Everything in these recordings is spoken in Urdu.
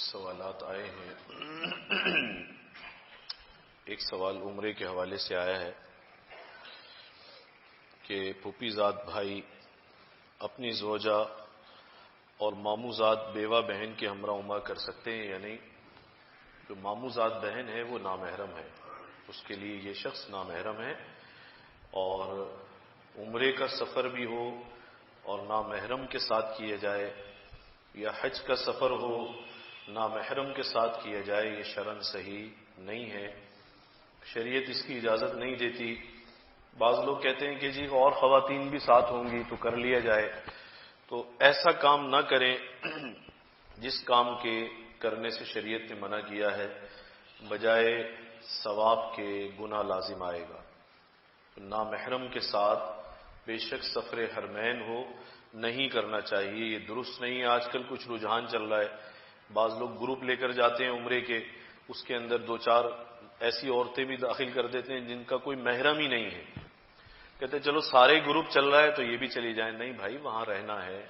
کچھ سوالات آئے ہیں۔ ایک سوال عمرے کے حوالے سے آیا ہے کہ پھوپھی زاد بھائی اپنی زوجہ اور ماموں زاد بیوہ بہن کے ہمراہ عمرہ کر سکتے ہیں یا نہیں؟ جو ماموں زاد بہن ہے وہ نامحرم ہے، اس کے لیے یہ شخص نامحرم ہے، اور عمرے کا سفر بھی ہو اور نامحرم کے ساتھ کیا جائے یا حج کا سفر ہو نامحرم کے ساتھ کیا جائے، یہ شرعاً صحیح نہیں ہے، شریعت اس کی اجازت نہیں دیتی۔ بعض لوگ کہتے ہیں کہ جی اور خواتین بھی ساتھ ہوں گی تو کر لیا جائے، تو ایسا کام نہ کریں جس کام کے کرنے سے شریعت نے منع کیا ہے، بجائے ثواب کے گناہ لازم آئے گا۔ نامحرم کے ساتھ بے شک سفر حرمین ہو نہیں کرنا چاہیے، یہ درست نہیں ہے۔ آج کل کچھ رجحان چل رہا ہے، بعض لوگ گروپ لے کر جاتے ہیں عمرے کے، اس کے اندر دو چار ایسی عورتیں بھی داخل کر دیتے ہیں جن کا کوئی محرم ہی نہیں ہے، کہتے ہیں چلو سارے گروپ چل رہا ہے تو یہ بھی چلی جائیں۔ نہیں بھائی، وہاں رہنا ہے،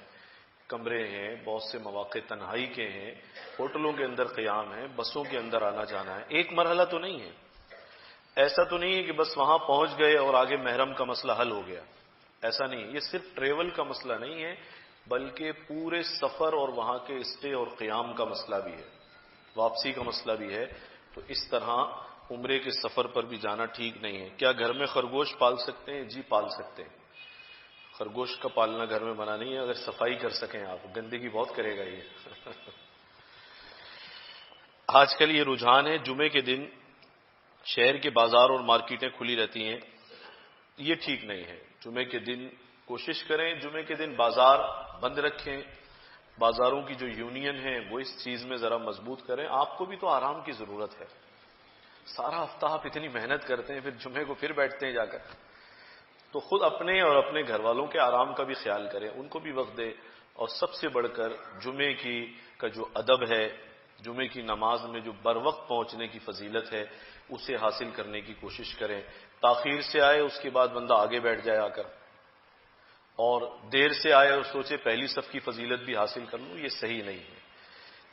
کمرے ہیں، بہت سے مواقع تنہائی کے ہیں، ہوٹلوں کے اندر قیام ہے، بسوں کے اندر آنا جانا ہے، ایک مرحلہ تو نہیں ہے۔ ایسا تو نہیں ہے کہ بس وہاں پہنچ گئے اور آگے محرم کا مسئلہ حل ہو گیا، ایسا نہیں ہے۔ یہ صرف ٹریول کا مسئلہ نہیں ہے، بلکہ پورے سفر اور وہاں کے اسٹے اور قیام کا مسئلہ بھی ہے، واپسی کا مسئلہ بھی ہے۔ تو اس طرح عمرے کے سفر پر بھی جانا ٹھیک نہیں ہے۔ کیا گھر میں خرگوش پال سکتے ہیں؟ جی پال سکتے ہیں، خرگوش کا پالنا گھر میں منع نہیں ہے، اگر صفائی کر سکیں آپ، گندگی بہت کرے گا یہ۔ آج کل یہ رجحان ہے جمعے کے دن شہر کے بازار اور مارکیٹیں کھلی رہتی ہیں، یہ ٹھیک نہیں ہے۔ جمعے کے دن کوشش کریں جمعے کے دن بازار بند رکھیں، بازاروں کی جو یونین ہے وہ اس چیز میں ذرا مضبوط کریں۔ آپ کو بھی تو آرام کی ضرورت ہے، سارا ہفتہ آپ اتنی محنت کرتے ہیں، پھر جمعے کو پھر بیٹھتے ہیں جا کر، تو خود اپنے اور اپنے گھر والوں کے آرام کا بھی خیال کریں، ان کو بھی وقت دیں، اور سب سے بڑھ کر جمعے کا جو ادب ہے، جمعے کی نماز میں جو بر وقت پہنچنے کی فضیلت ہے، اسے حاصل کرنے کی کوشش کریں۔ تاخیر سے آئے اس کے بعد بندہ آگے بیٹھ جائے آ کر، اور دیر سے آئے اور سوچے پہلی صف کی فضیلت بھی حاصل کر لوں، یہ صحیح نہیں ہے۔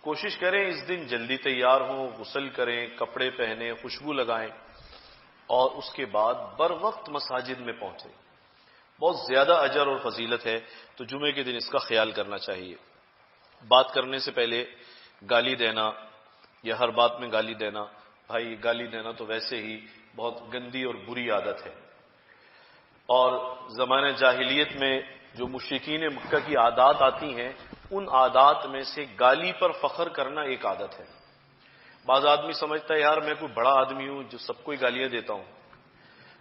کوشش کریں اس دن جلدی تیار ہوں، غسل کریں، کپڑے پہنیں، خوشبو لگائیں، اور اس کے بعد بر وقت مساجد میں پہنچیں، بہت زیادہ اجر اور فضیلت ہے، تو جمعے کے دن اس کا خیال کرنا چاہیے۔ بات کرنے سے پہلے گالی دینا یا ہر بات میں گالی دینا، بھائی گالی دینا تو ویسے ہی بہت گندی اور بری عادت ہے، اور زمانہ جاہلیت میں جو مشرکین مکہ کی عادات آتی ہیں، ان عادات میں سے گالی پر فخر کرنا ایک عادت ہے۔ بعض آدمی سمجھتا ہے یار میں کوئی بڑا آدمی ہوں جو سب کو ہی گالیاں دیتا ہوں،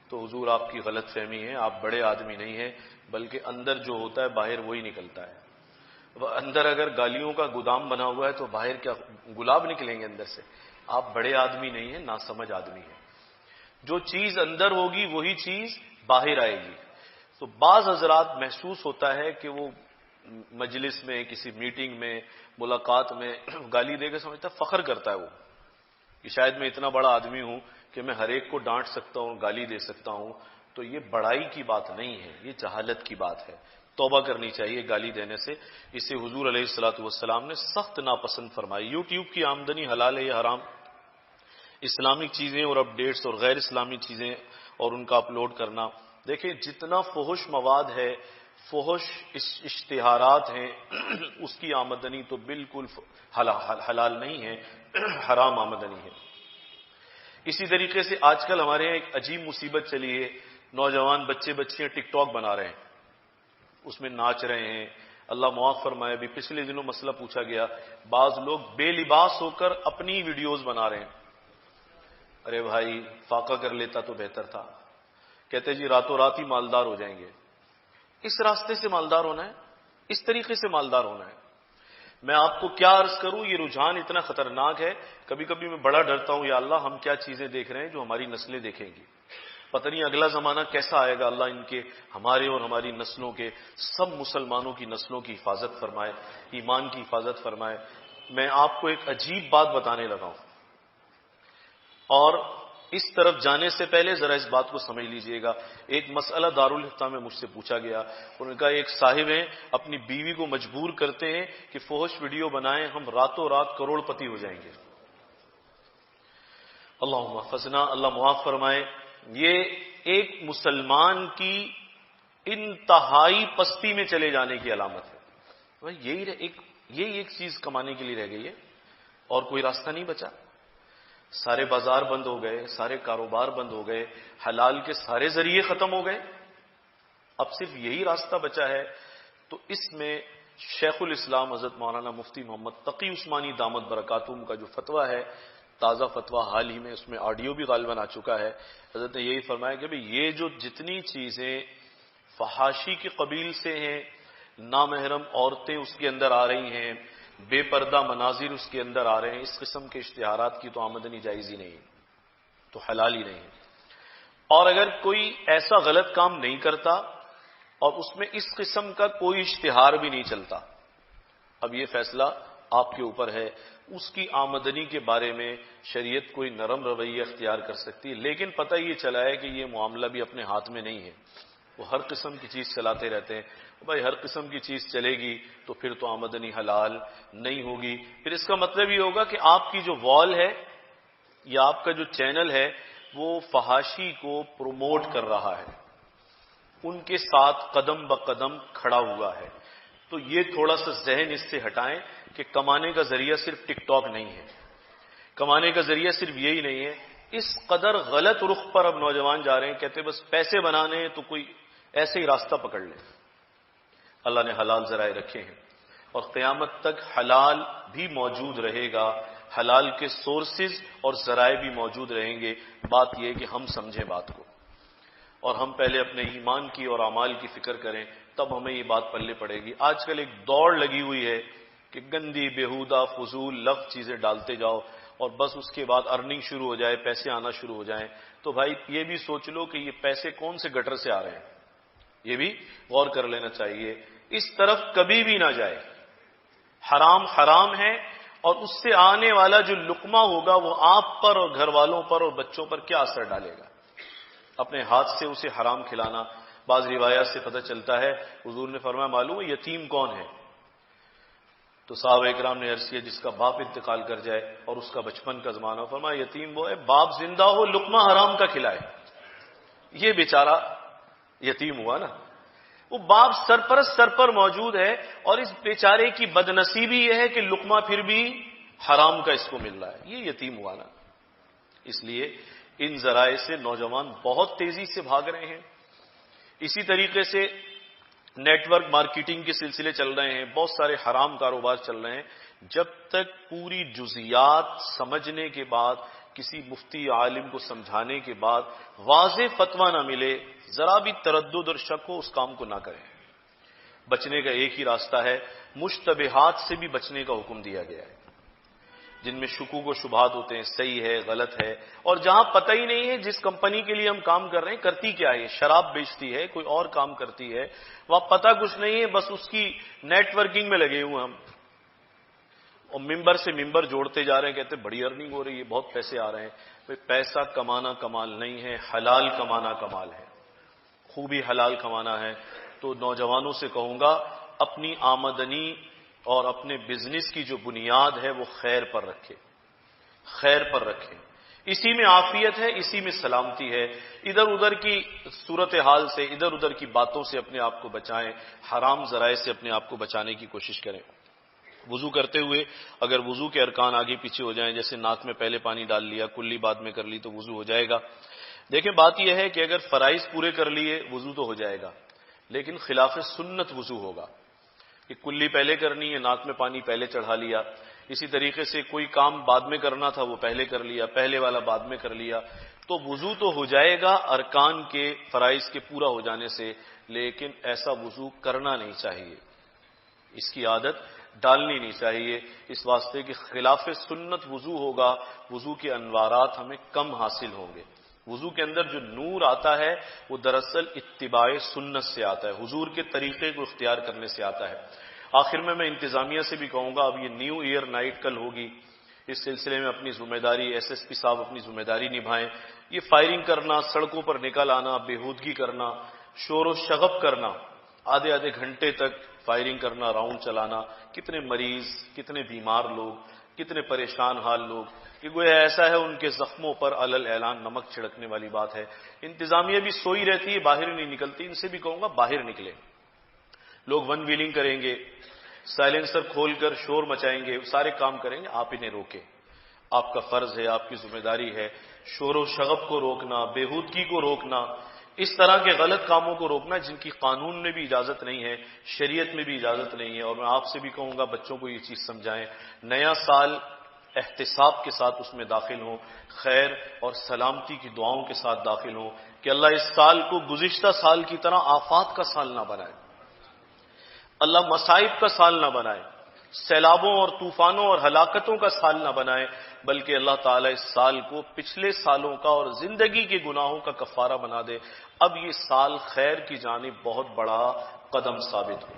تو حضور آپ کی غلط فہمی ہے، آپ بڑے آدمی نہیں ہیں، بلکہ اندر جو ہوتا ہے باہر وہی نکلتا ہے۔ اندر اگر گالیوں کا گودام بنا ہوا ہے تو باہر کیا گلاب نکلیں گے اندر سے؟ آپ بڑے آدمی نہیں ہیں، ناسمجھ آدمی ہیں۔ جو چیز اندر ہوگی وہی چیز باہر آئے گی۔ تو بعض حضرات محسوس ہوتا ہے کہ وہ مجلس میں، کسی میٹنگ میں، ملاقات میں گالی دے کے سمجھتا ہے فخر کرتا ہے وہ، کہ شاید میں اتنا بڑا آدمی ہوں کہ میں ہر ایک کو ڈانٹ سکتا ہوں، گالی دے سکتا ہوں۔ تو یہ بڑائی کی بات نہیں ہے، یہ جہالت کی بات ہے، توبہ کرنی چاہیے گالی دینے سے۔ اسے حضور علیہ الصلوۃ والسلام نے سخت ناپسند فرمائی۔ یوٹیوب کی آمدنی حلال ہے یا حرام؟ اسلامک چیزیں اور اپڈیٹس اور غیر اسلامی چیزیں اور ان کا اپلوڈ کرنا، دیکھیں جتنا فحش مواد ہے، فحش اشتہارات ہیں، اس کی آمدنی تو بالکل حلال نہیں ہے، حرام آمدنی ہے۔ اسی طریقے سے آج کل ہمارے یہاں ایک عجیب مصیبت چلی ہے، نوجوان بچے بچیاں ٹک ٹاک بنا رہے ہیں، اس میں ناچ رہے ہیں۔ اللہ معاف فرمائے، ابھی پچھلے دنوں مسئلہ پوچھا گیا، بعض لوگ بے لباس ہو کر اپنی ویڈیوز بنا رہے ہیں۔ ارے بھائی فاقہ کر لیتا تو بہتر تھا، کہتے جی راتوں رات ہی مالدار ہو جائیں گے۔ اس راستے سے مالدار ہونا ہے، اس طریقے سے مالدار ہونا ہے؟ میں آپ کو کیا عرض کروں، یہ رجحان اتنا خطرناک ہے، کبھی کبھی میں بڑا ڈرتا ہوں، یا اللہ ہم کیا چیزیں دیکھ رہے ہیں جو ہماری نسلیں دیکھیں گی، پتہ نہیں اگلا زمانہ کیسا آئے گا۔ اللہ ان کے، ہمارے اور ہماری نسلوں کے، سب مسلمانوں کی نسلوں کی حفاظت فرمائے، ایمان کی حفاظت فرمائے۔ میں آپ کو ایک عجیب بات بتانے لگا ہوں، اور اس طرف جانے سے پہلے ذرا اس بات کو سمجھ لیجئے گا. ایک مسئلہ دارالفتہ میں مجھ سے پوچھا گیا. انہوں نے کہا ایک صاحب ہیں اپنی بیوی کو مجبور کرتے ہیں کہ فحش ویڈیو بنائیں, ہم راتوں رات کروڑ پتی ہو جائیں گے. اللہم احفظنا, اللہ معاف فرمائے. یہ ایک مسلمان کی انتہائی پستی میں چلے جانے کی علامت ہے. یہی ایک چیز کمانے کے لیے رہ گئی ہے اور کوئی راستہ نہیں بچا. سارے بازار بند ہو گئے, سارے کاروبار بند ہو گئے, حلال کے سارے ذریعے ختم ہو گئے, اب صرف یہی راستہ بچا ہے. تو اس میں شیخ الاسلام حضرت مولانا مفتی محمد تقی عثمانی دامت برکاتہم کا جو فتویٰ ہے, تازہ فتویٰ حال ہی میں, اس میں آڈیو بھی غالباً آ چکا ہے. حضرت نے یہی فرمایا کہ بھئی یہ جو جتنی چیزیں فحاشی کے قبیل سے ہیں, نامحرم عورتیں اس کے اندر آ رہی ہیں, بے پردہ مناظر اس کے اندر آ رہے ہیں, اس قسم کے اشتہارات کی تو آمدنی جائز ہی نہیں ہے, تو حلال ہی نہیں ہے. اور اگر کوئی ایسا غلط کام نہیں کرتا اور اس میں اس قسم کا کوئی اشتہار بھی نہیں چلتا, اب یہ فیصلہ آپ کے اوپر ہے. اس کی آمدنی کے بارے میں شریعت کوئی نرم رویہ اختیار کر سکتی ہے, لیکن پتہ یہ چلا ہے کہ یہ معاملہ بھی اپنے ہاتھ میں نہیں ہے. وہ ہر قسم کی چیز چلاتے رہتے ہیں. بھائی ہر قسم کی چیز چلے گی تو پھر تو آمدنی حلال نہیں ہوگی. پھر اس کا مطلب یہ ہوگا کہ آپ کی جو وال ہے یا آپ کا جو چینل ہے وہ فحاشی کو پروموٹ کر رہا ہے, ان کے ساتھ قدم بقدم کھڑا ہوا ہے. تو یہ تھوڑا سا ذہن اس سے ہٹائیں کہ کمانے کا ذریعہ صرف ٹک ٹاک نہیں ہے, کمانے کا ذریعہ صرف یہی نہیں ہے. اس قدر غلط رخ پر اب نوجوان جا رہے ہیں, کہتے بس پیسے بنانے ہیں تو کوئی ایسے ہی راستہ پکڑ لے. اللہ نے حلال ذرائع رکھے ہیں اور قیامت تک حلال بھی موجود رہے گا, حلال کے سورسز اور ذرائع بھی موجود رہیں گے. بات یہ کہ ہم سمجھیں بات کو اور ہم پہلے اپنے ایمان کی اور اعمال کی فکر کریں, تب ہمیں یہ بات پلے پڑے گی. آج کل ایک دوڑ لگی ہوئی ہے کہ گندی بیہودہ فضول لغو چیزیں ڈالتے جاؤ اور بس اس کے بعد ارننگ شروع ہو جائے, پیسے آنا شروع ہو جائیں. تو بھائی یہ بھی سوچ لو کہ یہ پیسے کون سے گٹر سے آ رہے ہیں, یہ بھی غور کر لینا چاہیے. اس طرف کبھی بھی نہ جائے. حرام حرام ہے اور اس سے آنے والا جو لقمہ ہوگا وہ آپ پر اور گھر والوں پر اور بچوں پر کیا اثر ڈالے گا. اپنے ہاتھ سے اسے حرام کھلانا. بعض روایات سے پتہ چلتا ہے حضور نے فرمایا معلوم ہے یتیم کون ہے؟ تو صحابہ اکرام نے عرض کیا جس کا باپ انتقال کر جائے اور اس کا بچپن کا زمانہ. فرمایا یتیم وہ ہے باپ زندہ ہو لقمہ حرام کا کھلائے. یہ بیچارہ یتیم ہوا نا, وہ باپ سرپرست سر پر موجود ہے اور اس بیچارے کی بدنصیبی یہ ہے کہ لقمہ پھر بھی حرام کا اس کو مل رہا ہے. یہ یتیم ہوا نا. اس لیے ان ذرائع سے نوجوان بہت تیزی سے بھاگ رہے ہیں. اسی طریقے سے نیٹ ورک مارکیٹنگ کے سلسلے چل رہے ہیں, بہت سارے حرام کاروبار چل رہے ہیں. جب تک پوری جزیات سمجھنے کے بعد, کسی مفتی عالم کو سمجھانے کے بعد واضح فتویٰ نہ ملے, ذرا بھی تردد اور شک ہو اس کام کو نہ کریں. بچنے کا ایک ہی راستہ ہے, مشتبہات سے بھی بچنے کا حکم دیا گیا ہے, جن میں شکوک و شبہات ہوتے ہیں, صحیح ہے غلط ہے. اور جہاں پتہ ہی نہیں ہے جس کمپنی کے لیے ہم کام کر رہے ہیں کرتی کیا ہے, شراب بیچتی ہے, کوئی اور کام کرتی ہے, وہاں پتہ کچھ نہیں ہے, بس اس کی نیٹ ورکنگ میں لگے ہوئے ہم, اور ممبر سے ممبر جوڑتے جا رہے ہیں, کہتے ہیں بڑی ارننگ ہو رہی ہے, بہت پیسے آ رہے ہیں. بھئی پیسہ کمانا کمال نہیں ہے, حلال کمانا کمال ہے, خوبی حلال کمانا ہے. تو نوجوانوں سے کہوں گا اپنی آمدنی اور اپنے بزنس کی جو بنیاد ہے وہ خیر پر رکھے, خیر پر رکھیں. اسی میں عافیت ہے, اسی میں سلامتی ہے. ادھر ادھر کی صورتحال سے, ادھر ادھر کی باتوں سے اپنے آپ کو بچائیں, حرام ذرائع سے اپنے آپ کو بچانے کی کوشش کریں. وضو کرتے ہوئے اگر وضو کے ارکان آگے پیچھے ہو جائیں, جیسے ناک میں پہلے پانی ڈال لیا, کلی بعد میں کر لی, تو وضو ہو جائے گا. دیکھیں بات یہ ہے کہ اگر فرائض پورے کر لیے وضو تو ہو جائے گا, لیکن خلاف سنت وضو ہوگا کہ کلی پہلے کرنی ہے, ناک میں پانی پہلے چڑھا لیا. اسی طریقے سے کوئی کام بعد میں کرنا تھا وہ پہلے کر لیا, پہلے والا بعد میں کر لیا. تو وضو تو ہو جائے گا ارکان کے فرائض کے پورا ہو جانے سے, لیکن ایسا وضو کرنا نہیں چاہیے, اس کی عادت ڈالنی نہیں چاہیے. اس واسطے کہ خلاف سنت وضو ہوگا, وضو کے انوارات ہمیں کم حاصل ہوں گے. وضو کے اندر جو نور آتا ہے وہ دراصل اتباع سنت سے آتا ہے, حضور کے طریقے کو اختیار کرنے سے آتا ہے. آخر میں انتظامیہ سے بھی کہوں گا, اب یہ نیو ایئر نائٹ کل ہوگی, اس سلسلے میں اپنی ذمہ داری ایس ایس پی صاحب اپنی ذمہ داری نبھائیں. یہ فائرنگ کرنا، سڑکوں پر نکل آنا، بےہودگی کرنا، شور و شغب کرنا، آدھے آدھے گھنٹے تک فائرنگ کرنا، راؤنڈ چلانا، کتنے مریض، کتنے بیمار لوگ، کتنے پریشان حال لوگ، کہ گویا ایسا ہے ان کے زخموں پر علل اعلان نمک چھڑکنے والی بات ہے. انتظامیہ بھی سوئی رہتی ہے، باہر نہیں نکلتی. ان سے بھی کہوں گا باہر نکلیں. لوگ ون ویلنگ کریں گے، سائلنسر کھول کر شور مچائیں گے، سارے کام کریں گے، آپ انہیں روکیں. آپ کا فرض ہے، آپ کی ذمہ داری ہے شور و شغب کو روکنا، بےہودگی کو روکنا، اس طرح کے غلط کاموں کو روکنا جن کی قانون میں بھی اجازت نہیں ہے، شریعت میں بھی اجازت نہیں ہے. اور میں آپ سے بھی کہوں گا بچوں کو یہ چیز سمجھائیں. نیا سال احتساب کے ساتھ اس میں داخل ہوں، خیر اور سلامتی کی دعاؤں کے ساتھ داخل ہوں کہ اللہ اس سال کو گزشتہ سال کی طرح آفات کا سال نہ بنائے، اللہ مصائب کا سال نہ بنائے، سیلابوں اور طوفانوں اور ہلاکتوں کا سال نہ بنائے، بلکہ اللہ تعالیٰ اس سال کو پچھلے سالوں کا اور زندگی کے گناہوں کا کفارہ بنا دے. اب یہ سال خیر کی جانب بہت بڑا قدم ثابت ہو.